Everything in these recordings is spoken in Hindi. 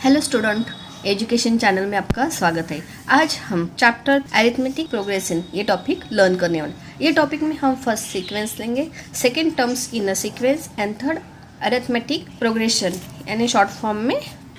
हेलो स्टूडेंट, एजुकेशन चैनल में आपका स्वागत है। आज हम चैप्टर अरिथमेटिक प्रोग्रेशन ये टॉपिक लर्न करने वाले। ये टॉपिक में हम फर्स्ट सीक्वेंस लेंगे, second terms in a sequence and third arithmetic progression यानी शॉर्ट फॉर्म में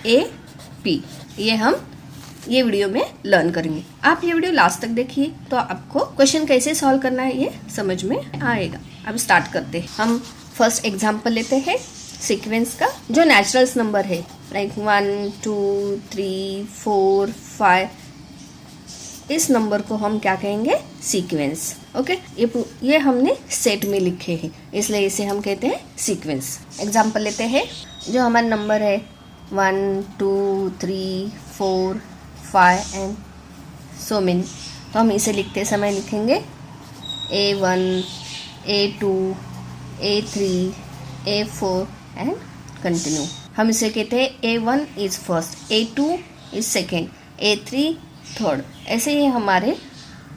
AP। ये वीडियो में लर्न करेंगे। आप ये वीडियो लास्ट तक देखिए तो आपको क्वेश्चन कैसे सॉल्व करना है ये समझ में आएगा। अब स्टार्ट करते हैं। हम फर्स्ट एग्जाम्पल लेते हैं सीक्वेंस का जो नेचुरल्स नंबर है, लाइक 1 2 3 4 5। इस नंबर को हम क्या कहेंगे? सीक्वेंस। ओके, ये हमने सेट में लिखे हैं इसलिए इसे हम कहते हैं सीक्वेंस। एग्जाम्पल लेते हैं। जो हमारा नंबर है 1 2 3 4 5 एंड सो मेनी, तो हम इसे लिखते समय लिखेंगे A1 A2 A3 A4 and continue. हम इसे कहते हैं A1 is first, A2 is second, A3 third. ऐसे ही हमारे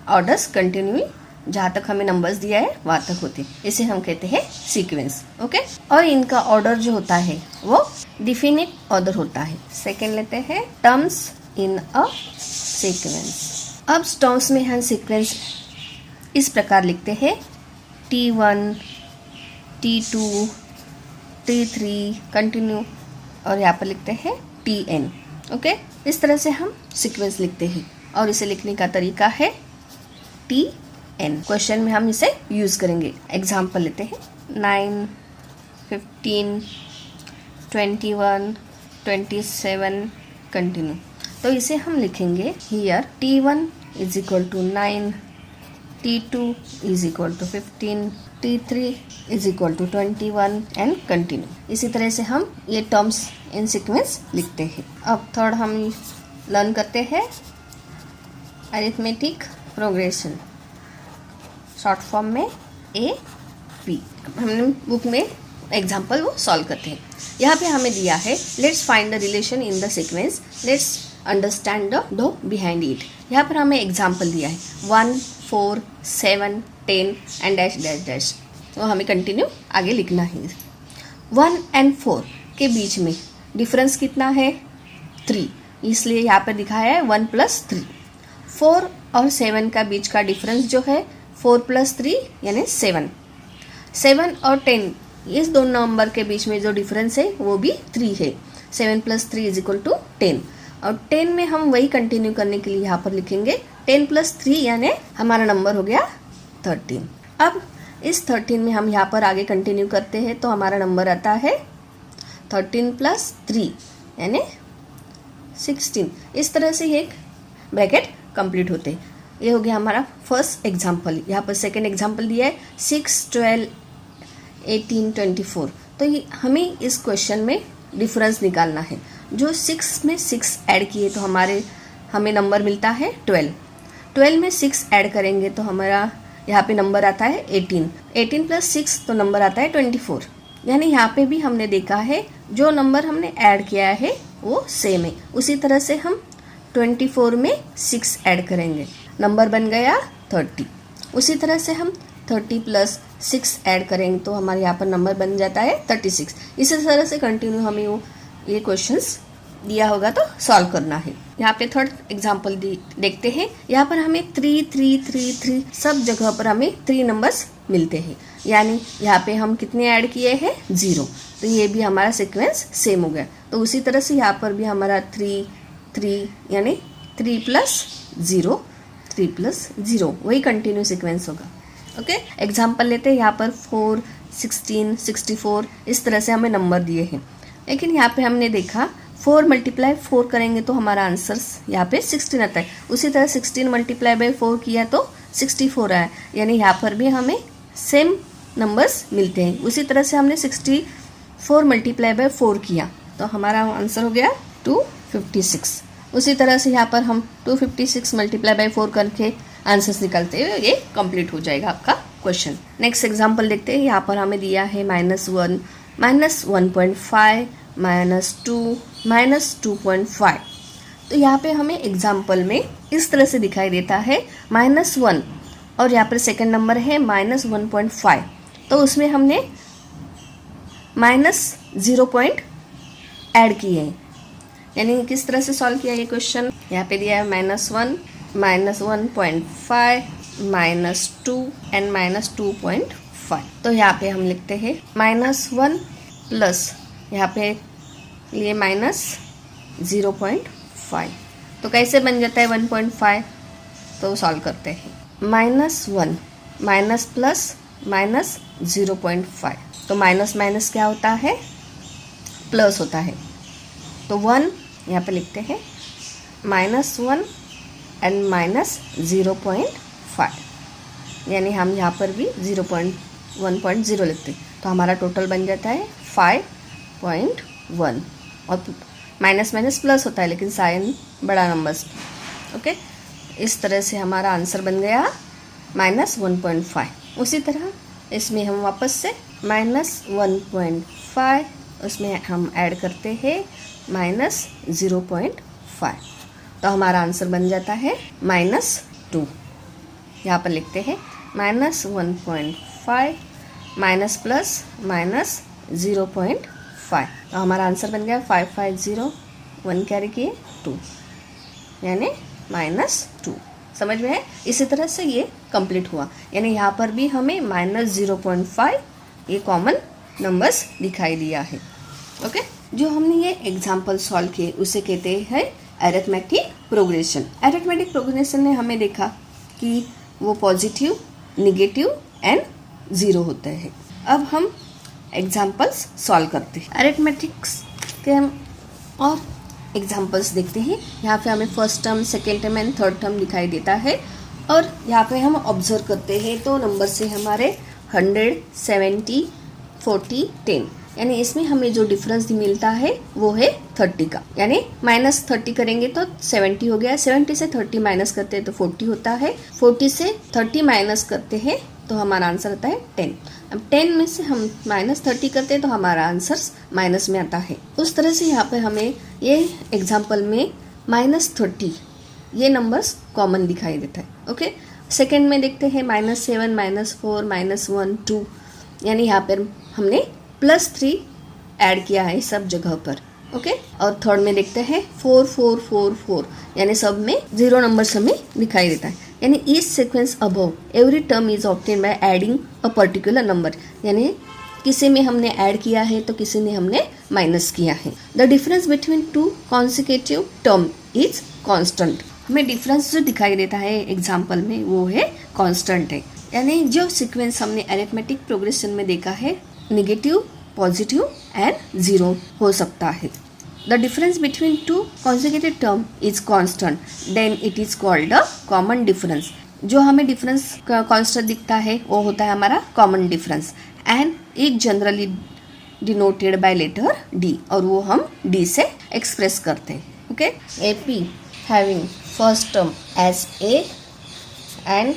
ऑर्डर्स कंटिन्यू जहाँ तक हमें नंबर्स दिया है वहाँ तक होते हैं। इसे हम कहते हैं सीक्वेंस। ओके, और इनका ऑर्डर जो होता है वो डिफिनिट ऑर्डर होता है। सेकेंड लेते हैं टर्म्स इन अ सीक्वेंस। अब टर्म्स में हम सीक्वेंस इस प्रकार लिखते हैं T1 T2 T3 कंटिन्यू, और यहाँ पर लिखते हैं TN। ओके, इस तरह से हम सीक्वेंस लिखते हैं और इसे लिखने का तरीका है TN। क्वेश्चन में हम इसे यूज़ करेंगे। एग्जाम्पल लेते हैं 9 15 21 27 कंटिन्यू। तो इसे हम लिखेंगे here T1 is equal to 9, T2 is equal to 15, T3 is equal to 21 and continue. इसी तरह से हम ये टर्म्स इन सीक्वेंस लिखते हैं। अब थर्ड हम लर्न करते हैं अरिथमेटिक प्रोग्रेशन, शॉर्ट फॉर्म में AP। हमने बुक में एग्जाम्पल वो सॉल्व करते हैं। यहाँ पे हमें दिया है let's find the relation in the sequence, let's understand the behind it. यहाँ पर हमें एग्जाम्पल दिया है 1 4 7 10 एंड डैश डैश डैश। तो हमें कंटिन्यू आगे लिखना है। 1 and 4 के बीच में डिफरेंस कितना है? 3, इसलिए यहाँ पर दिखाया है 1 + 3। 4 और 7 का बीच का डिफरेंस जो है 4 + 3 यानी 7। 7 और 10 इस दोनों नंबर के बीच में जो डिफरेंस है वो भी 3 है। 7 + 3 इज इक्वल टू 10। और 10 में हम वही कंटिन्यू करने के लिए यहाँ पर लिखेंगे 10 + 3 यानी हमारा नंबर हो गया 13। अब इस 13 में हम यहाँ पर आगे कंटिन्यू करते हैं तो हमारा नंबर आता है 13 + 3 यानी 16। इस तरह से एक ब्रैकेट कंप्लीट होते हैं। ये हो गया हमारा फर्स्ट एग्जाम्पल। यहाँ पर सेकेंड एग्जाम्पल दिया है 6 12 18 24। तो ये हमें इस क्वेश्चन में डिफरेंस निकालना है। जो 6 में 6 ऐड किए तो हमें नंबर मिलता है 12। 12 में 6 ऐड करेंगे तो हमारा यहाँ पे नंबर आता है 18। 18 + 6 तो नंबर आता है 24। यानी यहाँ पे भी हमने देखा है जो नंबर हमने ऐड किया है वो सेम है। उसी तरह से हम 24 में 6 ऐड करेंगे, नंबर बन गया 30। उसी तरह से हम 30 + 6 ऐड करेंगे तो हमारे यहाँ पर नंबर बन जाता है 36। इसी तरह से कंटिन्यू हमें ये क्वेश्चंस दिया होगा तो सॉल्व करना है। यहाँ पे थर्ड एग्जाम्पल देखते हैं। यहाँ पर हमें 3 3 3 3 सब जगह पर हमें 3 नंबर्स मिलते हैं, यानी यहाँ पे हम कितने ऐड किए हैं? 0। तो ये भी हमारा सीक्वेंस सेम हो गया। तो उसी तरह से यहाँ पर भी हमारा 3 3 यानी 3 + 0 3 + 0 वही कंटिन्यू सीक्वेंस होगा। ओके, एग्जाम्पल लेते हैं। यहाँ पर 4 16 64 इस तरह से हमें नंबर दिए हैं, लेकिन यहाँ पे हमने देखा 4 × 4 करेंगे तो हमारा आंसर यहाँ पे 16 आता है। उसी तरह 16 × 4 किया तो 64 आया, यानी यहाँ पर भी हमें सेम नंबर्स मिलते हैं। उसी तरह से हमने 64 × 4 किया तो हमारा आंसर हो गया 256। उसी तरह से यहाँ पर हम 256 × 4 करके आंसर्स निकालते हुए ये कंप्लीट हो जाएगा आपका क्वेश्चन। नेक्स्ट एग्जाम्पल देखते हैं। यहाँ पर हमें दिया है -1 -1.5 -2 -2.5। तो यहाँ पे हमें एग्जाम्पल में इस तरह से दिखाई देता है -1 और यहाँ पर सेकंड नंबर है -1.5। तो उसमें हमने -0 पॉइंट ऐड किए हैं, यानी किस तरह से सॉल्व किया ये क्वेश्चन। यहाँ पे दिया है -1, -1.5, -2 एंड -2.5। तो यहाँ पे हम लिखते हैं -1 प्लस यहाँ पे लिए -0.5। तो कैसे बन जाता है 1.5, तो सॉल्व करते हैं। -1 माइनस प्लस -0.5, तो माइनस माइनस क्या होता है, प्लस होता है। तो 1 यहाँ पे लिखते हैं -1 एंड -0.5, यानी हम यहाँ पर भी 1.0 लिखते हैं। तो हमारा टोटल बन जाता है 5.1, और माइनस माइनस प्लस होता है लेकिन साइन बड़ा नंबर्स। ओके, इस तरह से हमारा आंसर बन गया -1.5। उसी तरह इसमें हम वापस से -1.5 उसमें हम ऐड करते हैं -0.5, तो हमारा आंसर बन जाता है -2। यहाँ पर लिखते हैं -1.5 माइनस प्लस -0.5, तो हमारा आंसर बन गया 550, 1 कैरी किए 2, यानी -2। समझ में है। इसी तरह से ये कंप्लीट हुआ, यानी यहाँ पर भी हमें -0.5 ये कॉमन नंबर्स दिखाई दिया है। ओके, जो हमने ये एग्जाम्पल सॉल्व किए उसे कहते हैं अरिथमेटिक प्रोग्रेशन। अरिथमेटिक प्रोग्रेशन ने हमें देखा कि वो पॉजिटिव, निगेटिव एंड ज़ीरो होते हैं। अब हम एग्जाम्पल्स सॉल्व करते हैं। अरिथमेटिक्स के हम और एग्जाम्पल्स देखते हैं। यहाँ पे हमें first term, second term and third term दिखाई देता है, और यहाँ पे हम ऑब्जर्व करते हैं तो नंबर से हमारे 100, 70, 40, 10, यानी इसमें हमें जो डिफरेंस मिलता है वो है 30 का, यानी -30 करेंगे तो 70 हो गया, 70 से 30 माइनस करते हैं तो 40 होता है, 40 से 30 माइनस करते हैं तो हमारा आंसर आता है 10। अब 10 में से हम -30 करते हैं तो हमारा आंसर माइनस में आता है। उस तरह से यहाँ पे हमें ये एग्जाम्पल में -30 ये नंबर्स कॉमन दिखाई देता है। ओके, सेकेंड में देखते हैं -7, -4, -1, 2, यानी यहाँ पर हमने +3 ऐड किया है सब जगह पर। ओके, और थर्ड में देखते हैं 4, 4, 4, 4, यानी सब में 0 नंबर्स हमें दिखाई देता है। यानी each sequence above every term is obtain by adding a particular number, यानी किसी में हमने ऐड किया है तो किसी में हमने माइनस किया है। The difference between 2 consecutive term is constant. हमें डिफरेंस जो दिखाई देता है एग्जाम्पल में वो है कांस्टेंट है, यानी जो सीक्वेंस हमने अरिथमेटिक प्रोग्रेशन में देखा है नेगेटिव, पॉजिटिव एंड 0 हो सकता है। The difference between two consecutive term is constant, then it is called a common difference. जो हमें डिफरेंस कांस्टेंट दिखता है वो होता है हमारा common difference, and it generally denoted by letter D, और वो हम डी से एक्सप्रेस करते हैं। Okay, AP having first term as A and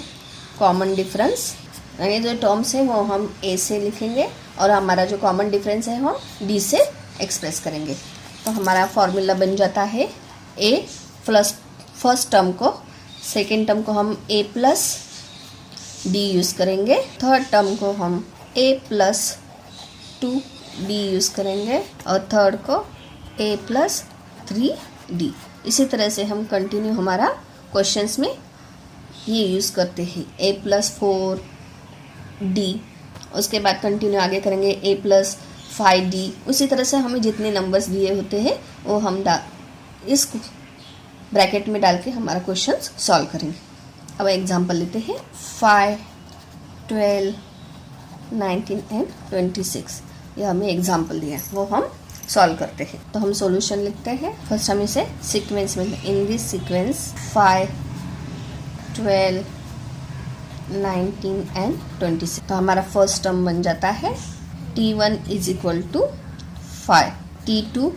common difference, यानी जो टर्म्स है वो हम ए से लिखेंगे और हमारा जो कॉमन डिफरेंस है हम डी से एक्सप्रेस करेंगे। तो हमारा फॉर्मूला बन जाता है a प्लस फर्स्ट टर्म को, सेकेंड टर्म को हम a प्लस डी यूज़ करेंगे, थर्ड टर्म को हम a प्लस 2d यूज़ करेंगे, और थर्ड को a प्लस 3d। इसी तरह से हम कंटिन्यू हमारा क्वेश्चंस में ये यूज़ करते हैं a प्लस 4d, उसके बाद कंटिन्यू आगे करेंगे a प्लस 5d। उसी तरह से हमें जितने नंबर्स दिए होते हैं वो हम इस ब्रैकेट में डाल के हमारा क्वेश्चन सॉल्व करेंगे। अब एग्जांपल लेते हैं 5, 12, 19 एंड 26, ये हमें एग्जांपल दिया है वो हम सॉल्व करते हैं। तो हम सॉल्यूशन लिखते हैं। फर्स्ट हम इसे सीक्वेंस में, इन दिस सीक्वेंस 5, 12, 19 एंड 26, तो हमारा फर्स्ट टर्म बन जाता है T1 is equal to 5, T2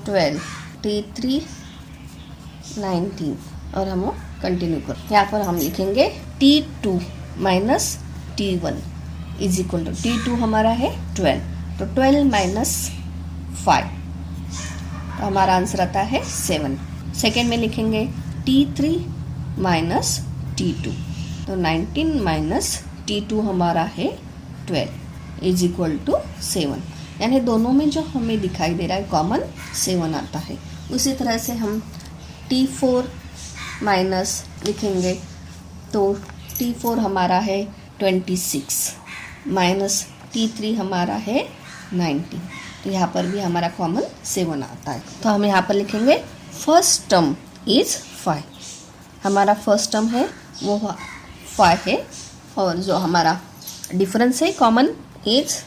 12, T3 19, और हम कंटिन्यू कर। यहाँ पर हम लिखेंगे T2 minus T1 is equal to, T2 हमारा है 12, तो 12 माइनस 5, तो हमारा आंसर आता है 7। सेकेंड में लिखेंगे T3 माइनस T2, तो 19 माइनस T2 हमारा है 12 इज इक्वल टू 7। यानी दोनों में जो हमें दिखाई दे रहा है कॉमन 7 आता है। उसी तरह से हम T4 माइनस लिखेंगे तो T4 हमारा है 26 माइनस T3 हमारा है 19, तो यहाँ पर भी हमारा कॉमन 7 आता है। तो हम यहाँ पर लिखेंगे फर्स्ट टर्म इज 5, हमारा फर्स्ट टर्म है वो 5 है, और जो हमारा डिफरेंस है common is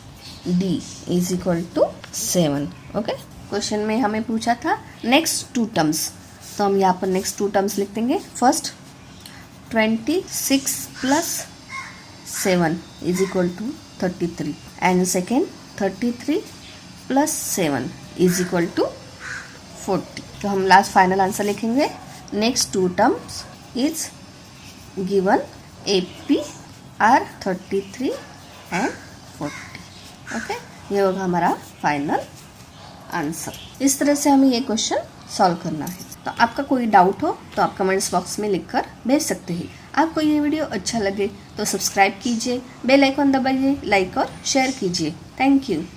D is equal to 7। Okay, question में हमें पूछा था नेक्स्ट 2 टर्म्स, तो हम यहाँ पर नेक्स्ट 2 टर्म्स लिख देंगे। First 26 plus 7 is equal to 33 and second 33 plus 7 is equal to 40। तो हम लास्ट फाइनल आंसर लिखेंगे next 2 terms is given AP are 33 and 40। Okay, ये होगा हमारा फाइनल आंसर। इस तरह से हमें ये क्वेश्चन सॉल्व करना है। तो आपका कोई डाउट हो तो आप कमेंट्स बॉक्स में लिखकर भेज सकते हैं। आपको ये वीडियो अच्छा लगे तो सब्सक्राइब कीजिए, बेल आइकन दबाइए, लाइक और शेयर कीजिए। Thank you.